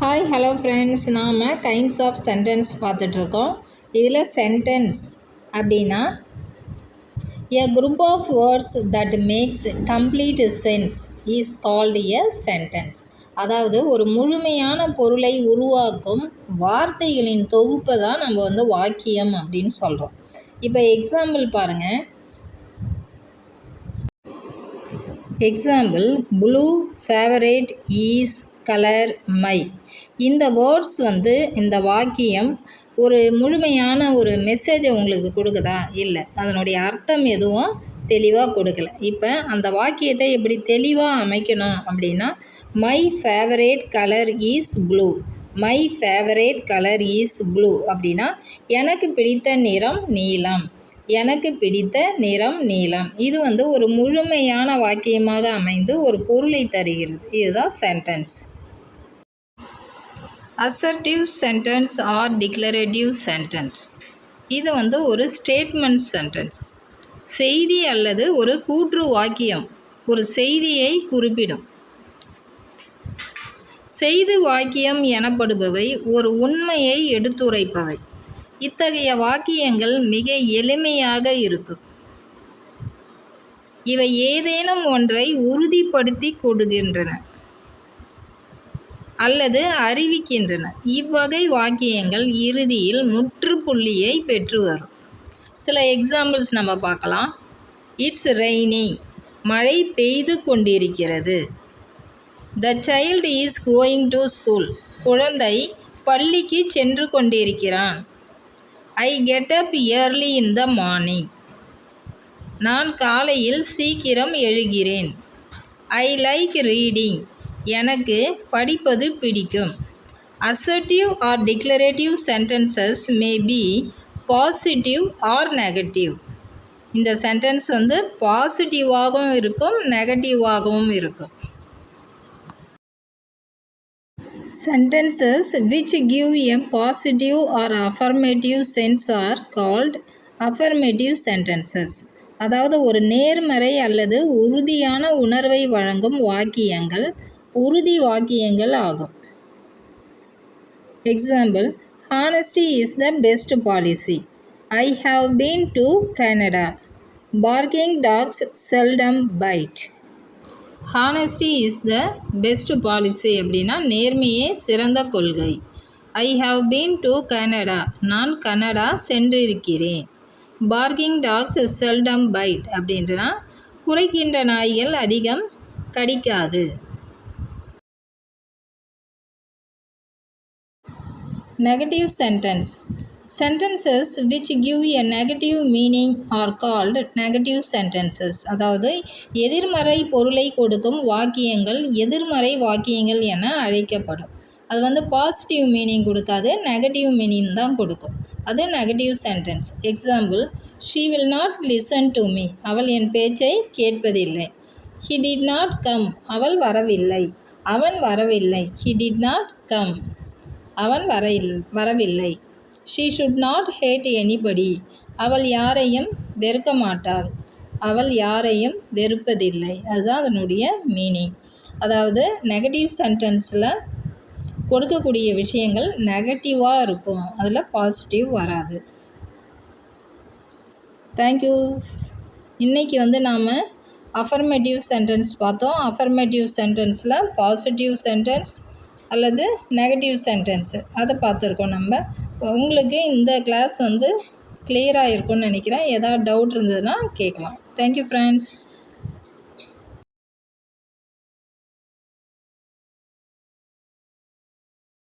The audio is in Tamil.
ஹாய் ஹலோ ஃப்ரெண்ட்ஸ், நாம் கைண்ட்ஸ் ஆஃப் சென்டென்ஸ் பார்த்துட்ருக்கோம். இதில் சென்டென்ஸ் அப்படின்னா a group of words that makes complete sense is called a sentence. அதாவது ஒரு முழுமையான பொருளை உருவாக்கும் வார்த்தைகளின் தொகுப்பை தான் நம்ம வாக்கியம் அப்படின்னு சொல்கிறோம். இப்போ எக்ஸாம்பிள் பாருங்கள். Example, blue favourite is colour my. இந்த வேர்ட்ஸ் இந்த வாக்கியம் ஒரு முழுமையான ஒரு மெசேஜை உங்களுக்கு கொடுக்குதா? இல்லை, அதனுடைய அர்த்தம் எதுவும் தெளிவாக கொடுக்கல. இப்போ அந்த வாக்கியத்தை எப்படி தெளிவாக அமைக்கணும் அப்படின்னா, my favourite colour is blue. My favourite colour is blue அப்படின்னா எனக்கு பிடித்த நிறம் நீலம். எனக்கு பிடித்த நிறம் நீலம். இது ஒரு முழுமையான வாக்கியமாக அமைந்து ஒரு பொருளை தருகிறது. இதுதான் sentence. Assertive sentence or declarative sentence. இது ஒரு ஸ்டேட்மெண்ட் சென்டென்ஸ். செய்தி அல்லது ஒரு கூற்று வாக்கியம் ஒரு செய்தியை குறிப்பிடும். செய்தி வாக்கியம் எனப்படுபவை ஒரு உண்மையை எடுத்துரைப்பவை. இத்தகைய வாக்கியங்கள் மிக எளிமையாக இருக்கும். இவை ஏதேனும் ஒன்றை உறுதிப்படுத்தி கொடுக்கின்றன அல்லது அறிவிக்கின்றன. இவ்வகை வாக்கியங்கள் இறுதியில் முற்றுப்புள்ளியை பெற்று வரும். சில எக்ஸாம்பிள்ஸ் நம்ம பார்க்கலாம். It's raining. மழை பெய்து கொண்டிருக்கிறது. The child is going to school. குழந்தை பள்ளிக்கு சென்று கொண்டிருக்கிறான். I get up yearly in the morning. நான் காலையில் சீக்கிரம் எழுகிறேன். I like reading. எனக்கு படிப்பது பிடிக்கும். Assertive or declarative sentences may be positive or negative. இந்த சென்டென்ஸ் பாசிட்டிவாகவும் இருக்கும், நெகட்டிவாகவும் இருக்கும். Sentences which give a positive or affirmative sense are called affirmative sentences. அதாவது ஒரு நேர்மறை அல்லது உறுதியான உணர்வை வழங்கும் வாக்கியங்கள் உறுதி வாக்கியங்கள் ஆகும். Example, honesty is the best policy. I have been to Canada. Barking dogs seldom bite. Honesty is the best policy அப்படின்னா நேர்மையே சிறந்த கொள்கை. I have been to Canada. நான் கனடா சென்றிருக்கிறேன். பார்க்கிங் டாக்ஸ் செல்டம் பைட் அப்படின்றனா குறைக்கின்ற நாய்கள் அதிகம் கடிக்காது. Negative sentence. Sentences which give a negative meaning are called negative sentences. அதாவது எதிர்மறை பொருளை கொடுக்கும் வாக்கியங்கள் எதிர்மறை வாக்கியங்கள் என அழைக்கப்படும். அது பாசிட்டிவ் மீனிங் கொடுக்காது, நெகட்டிவ் மீனிங் தான் கொடுக்கும். அது negative sentence. Example, she will not listen to me. அவள் என் பேச்சை கேட்பதில்லை. he did not come. அவள் வரவில்லை. அவன் வரவில்லை. he did not come. அவன் வரவில்லை. She should not hate anybody. அவள் யாரையும் வெறுக்க மாட்டாள். அவள் யாரையும் வெறுப்பதில்லை. அதுதான் அதனுடைய மீனிங். அதாவது நெகட்டிவ் சென்டென்ஸில் கொடுக்கக்கூடிய விஷயங்கள் நெகட்டிவாக இருக்கும், அதில் பாசிட்டிவ் வராது. தேங்க்யூ. இன்றைக்கி நாம் அஃபர்மேட்டிவ் சென்டென்ஸ் பார்த்தோம். அஃபர்மேட்டிவ் சென்டென்ஸில் பாசிட்டிவ் சென்டென்ஸ் அல்லது நெகட்டிவ் சென்டென்ஸு அதை பார்த்துருக்கோம். நம்ம உங்களுக்கு இந்த கிளாஸ் கிளியராக இருக்கும்னு நினைக்கிறேன். ஏதாவது டவுட் இருந்ததுன்னா கேட்கலாம். Thank you friends.